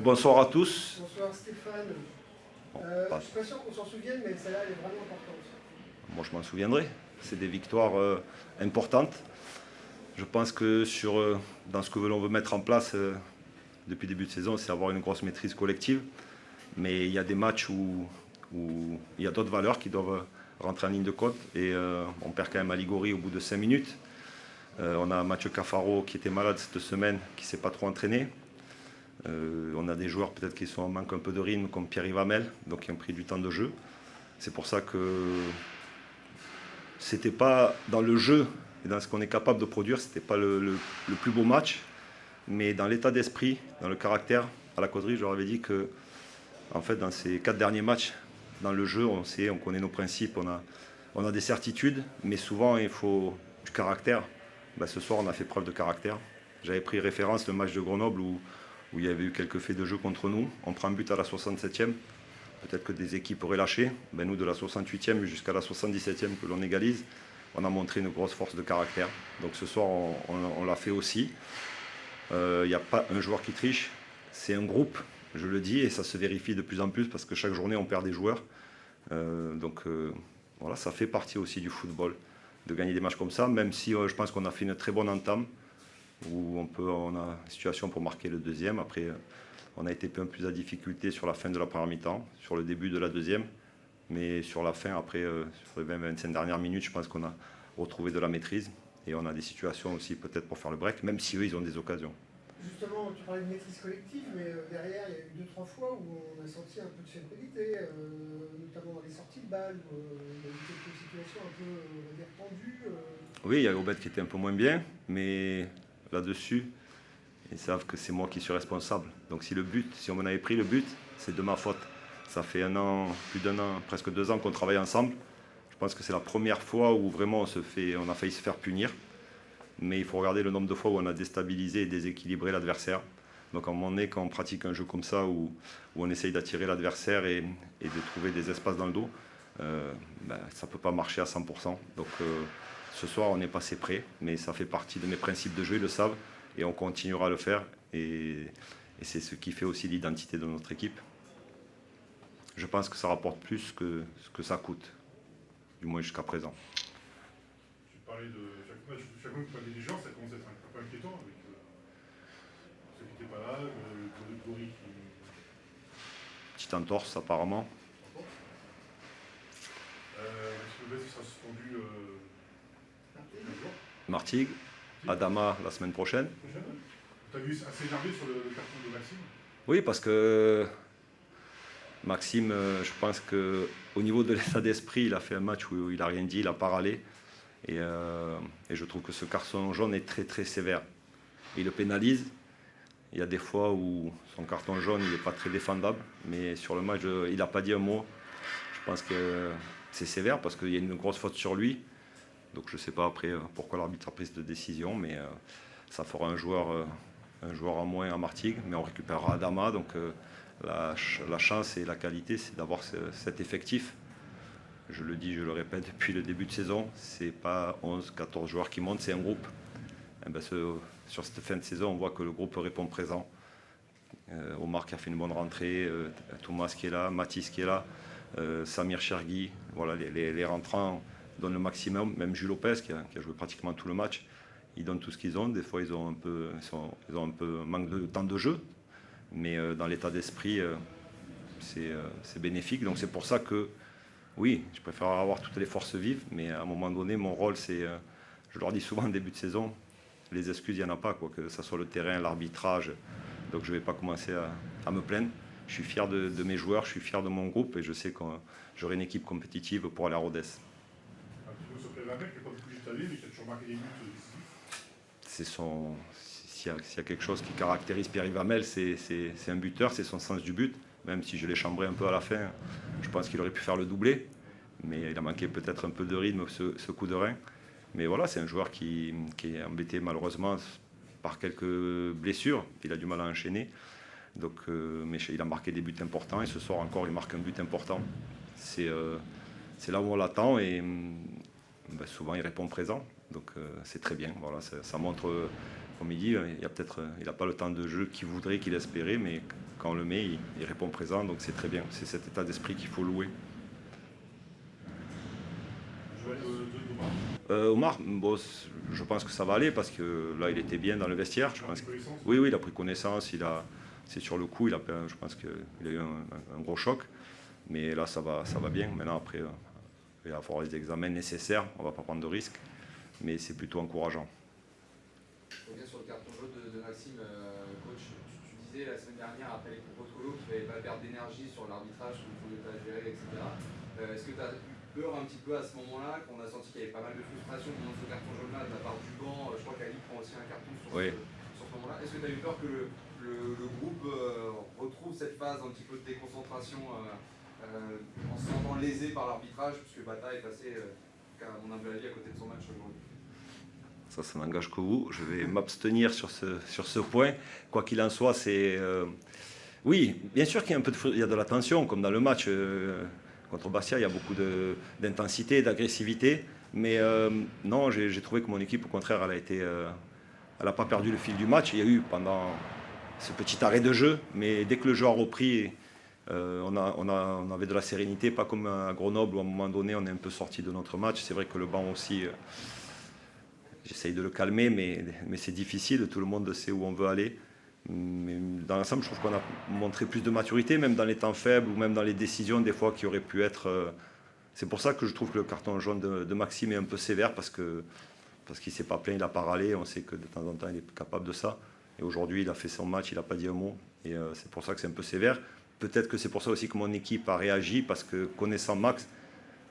Bonsoir à tous. Bonsoir Stéphane. Je suis pas sûr qu'on s'en souvienne, mais celle-là elle est vraiment importante. Moi je m'en souviendrai. C'est des victoires importantes. Je pense que dans ce que l'on veut mettre en place depuis le début de saison, c'est avoir une grosse maîtrise collective. Mais il y a des matchs où il y a d'autres valeurs qui doivent rentrer en ligne de compte. Et on perd quand même à Ligori au bout de 5 minutes. On a Mathieu Cafaro qui était malade cette semaine, qui ne s'est pas trop entraîné. On a des joueurs peut-être qui sont en manque un peu de rythme, comme Pierre-Yves Hamel, donc qui ont pris du temps de jeu. C'est pour ça que c'était pas dans le jeu et dans ce qu'on est capable de produire, c'était pas le plus beau match, mais dans l'état d'esprit, dans le caractère. À la causerie, je leur avais dit que, en fait, dans ces 4 derniers matchs, dans le jeu, on connaît nos principes, on a des certitudes, mais souvent il faut du caractère. Ben, ce soir, on a fait preuve de caractère. J'avais pris référence le match de Grenoble où il y avait eu quelques faits de jeu contre nous. On prend un but à la 67e. Peut-être que des équipes auraient lâché. Ben, nous, de la 68e jusqu'à la 77e que l'on égalise, on a montré une grosse force de caractère. Donc ce soir, on l'a fait aussi. Il n'y a pas un joueur qui triche. C'est un groupe, je le dis, et ça se vérifie de plus en plus parce que chaque journée, on perd des joueurs. Voilà, ça fait partie aussi du football, de gagner des matchs comme ça, même si je pense qu'on a fait une très bonne entame, où on a une situation pour marquer le deuxième. Après, on a été un peu plus à difficulté sur la fin de la première mi-temps, sur le début de la deuxième, mais sur la fin, après, sur les 20-25 dernières minutes, je pense qu'on a retrouvé de la maîtrise, et on a des situations aussi peut-être pour faire le break, même si eux, ils ont des occasions. Justement, tu parlais de maîtrise collective, mais derrière, il y a eu 2-3 fois où on a senti un peu de fébrilité, notamment dans les sorties de balles, où il y a eu quelques situations un peu on va dire, tendues. Oui, il y a Aubette qui était un peu moins bien, mais là-dessus, ils savent que c'est moi qui suis responsable. Donc si on m'en avait pris le but, c'est de ma faute. Ça fait un an, plus d'un an, presque 2 ans qu'on travaille ensemble. Je pense que c'est la première fois où vraiment on a failli se faire punir. Mais il faut regarder le nombre de fois où on a déstabilisé et déséquilibré l'adversaire. Donc à un moment donné, quand on pratique un jeu comme ça, où on essaye d'attirer l'adversaire et de trouver des espaces dans le dos, ça ne peut pas marcher à 100%. Donc ce soir, on est passé près, mais ça fait partie de mes principes de jeu, ils le savent, et on continuera à le faire. Et c'est ce qui fait aussi l'identité de notre équipe. Je pense que ça rapporte plus que ce que ça coûte, du moins jusqu'à présent. Tu parlais de chaque fois que tu parlais des gens, ça commence à être un peu inquiétant avec ceux qui n'étaient pas là, le Gori qui. Petite entorse apparemment. Est-ce que le sera suspendu Martigues, Adama la semaine prochaine. Tu as vu assez énervé sur le carton de Maxime? Oui, parce que Maxime, je pense qu'au niveau de l'état d'esprit, il a fait un match où il n'a rien dit, il n'a pas râlé. Et je trouve que ce carton jaune est très très sévère. Il le pénalise. Il y a des fois où son carton jaune n'est pas très défendable, mais sur le match, il n'a pas dit un mot. Je pense que c'est sévère parce qu'il y a une grosse faute sur lui. Donc je ne sais pas après pourquoi l'arbitre a pris cette décision, mais ça fera un joueur en moins à Martigues, mais on récupérera Adama. Donc la chance et la qualité, c'est d'avoir cet effectif. Je le dis, je le répète depuis le début de saison, ce n'est pas 11, 14 joueurs qui montent, c'est un groupe. Et ben sur cette fin de saison, on voit que le groupe répond présent. Omar qui a fait une bonne rentrée, Thomas qui est là, Mathis qui est là, Samir Chergui. Voilà, les rentrants donnent le maximum. Même Jules Lopez qui a joué pratiquement tout le match, ils donnent tout ce qu'ils ont. Des fois, ils ont un peu manque de temps de jeu, mais dans l'état d'esprit, c'est bénéfique. Donc c'est pour ça que oui, je préfère avoir toutes les forces vives, mais à un moment donné, mon rôle, c'est, je leur dis souvent en début de saison, les excuses, il n'y en a pas, quoi, que ce soit le terrain, l'arbitrage. Donc je ne vais pas commencer à me plaindre. Je suis fier de mes joueurs, je suis fier de mon groupe, et je sais que j'aurai une équipe compétitive pour aller à Rodez. Un petit mot sur Pierre-Yves Hamel, qui n'a pas beaucoup juste allé, mais qui a toujours marqué des buts décisifs. S'il y a quelque chose qui caractérise Pierre-Yves Hamel, c'est un buteur, c'est son sens du but. Même si je l'ai chambré un peu à la fin, je pense qu'il aurait pu faire le doublé. Mais il a manqué peut-être un peu de rythme, ce coup de rein. Mais voilà, c'est un joueur qui est embêté malheureusement par quelques blessures. Il a du mal à enchaîner. Donc, mais il a marqué des buts importants. Et ce soir encore, il marque un but important. C'est là où on l'attend. Et souvent, il répond présent. Donc c'est très bien. Voilà, ça montre, comme il dit, il n'a pas le temps de jeu qu'il voudrait, qu'il espérait. Mais quand on le met, il répond présent, donc c'est très bien. C'est cet état d'esprit qu'il faut louer. Je vais aller Omar, bon, je pense que ça va aller parce que là, il était bien dans le vestiaire. Je pense que, oui, il a pris connaissance. C'est sur le coup, je pense qu'il a eu un gros choc. Mais là, ça va bien. Maintenant, après, il va falloir les examens nécessaires. On ne va pas prendre de risques. Mais c'est plutôt encourageant. Je reviens sur le carton jaune de Maxime, coach. Tu disais la semaine dernière, après les propos de Colo, qu'il ne fallait pas perdre d'énergie sur l'arbitrage, qu'il ne pouvait pas gérer, etc. Est-ce que tu as eu peur un petit peu à ce moment-là, qu'on a senti qu'il y avait pas mal de frustration pendant ce carton jaune-là de la part du banc? Je crois qu'Ali prend aussi un carton sur ce moment-là. Est-ce que tu as eu peur que le groupe retrouve cette phase un petit peu de déconcentration en se sentant lésé par l'arbitrage, puisque Bata est passé, à mon humble avis, à côté de son match aujourd'hui? Ça n'engage que vous. Je vais m'abstenir sur ce point. Quoi qu'il en soit, c'est... oui, bien sûr qu'il y a il y a de la tension, comme dans le match contre Bastia, il y a beaucoup d'intensité, d'agressivité. Mais non, j'ai trouvé que mon équipe, au contraire, elle n'a pas perdu le fil du match. Il y a eu pendant ce petit arrêt de jeu, mais dès que le jeu a repris, on avait de la sérénité, pas comme à Grenoble où à un moment donné, on est un peu sorti de notre match. C'est vrai que le banc aussi... J'essaye de le calmer, mais c'est difficile. Tout le monde sait où on veut aller. Mais dans l'ensemble, je trouve qu'on a montré plus de maturité, même dans les temps faibles ou même dans les décisions, des fois, qui auraient pu être... C'est pour ça que je trouve que le carton jaune de Maxime est un peu sévère, parce qu'il ne s'est pas plaint, il n'a pas râlé. On sait que de temps en temps, il est capable de ça. Et aujourd'hui, il a fait son match, il n'a pas dit un mot. Et c'est pour ça que c'est un peu sévère. Peut-être que c'est pour ça aussi que mon équipe a réagi, parce que connaissant Max,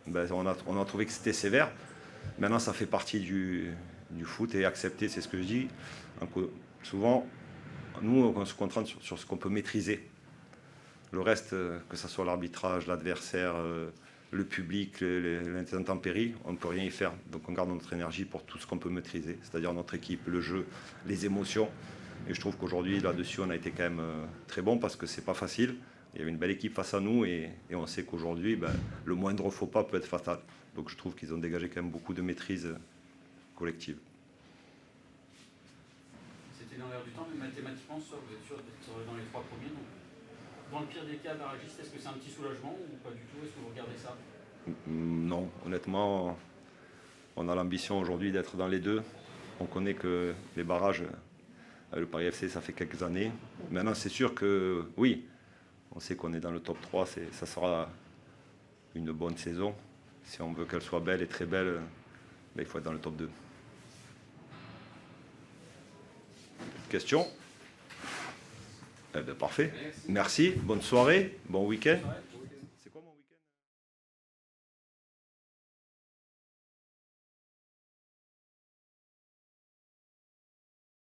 on a trouvé que c'était sévère. Maintenant, ça fait partie du foot et accepter, c'est ce que je dis. Donc, souvent, nous, on se concentre sur ce qu'on peut maîtriser. Le reste, que ce soit l'arbitrage, l'adversaire, le public, les intempéries, on ne peut rien y faire. Donc on garde notre énergie pour tout ce qu'on peut maîtriser, c'est-à-dire notre équipe, le jeu, les émotions. Et je trouve qu'aujourd'hui, là-dessus, on a été quand même très bon, parce que c'est pas facile. Il y avait une belle équipe face à nous, et on sait qu'aujourd'hui, le moindre faux pas peut être fatal. Donc je trouve qu'ils ont dégagé quand même beaucoup de maîtrise collective. C'était dans l'air du temps, mais mathématiquement, vous êtes sûr d'être dans les 3 premiers. Donc, dans le pire des cas, barragiste, est-ce que c'est un petit soulagement ou pas du tout? Est-ce que vous regardez ça? Non, honnêtement, on a l'ambition aujourd'hui d'être dans les 2. On connaît que les barrages, le Paris FC, ça fait quelques années. Maintenant, c'est sûr que oui, on sait qu'on est dans le top 3, ça sera une bonne saison. Si on veut qu'elle soit belle et très belle, il faut être dans le top 2. Question? Parfait. Merci. Bonne soirée. Bon week-end.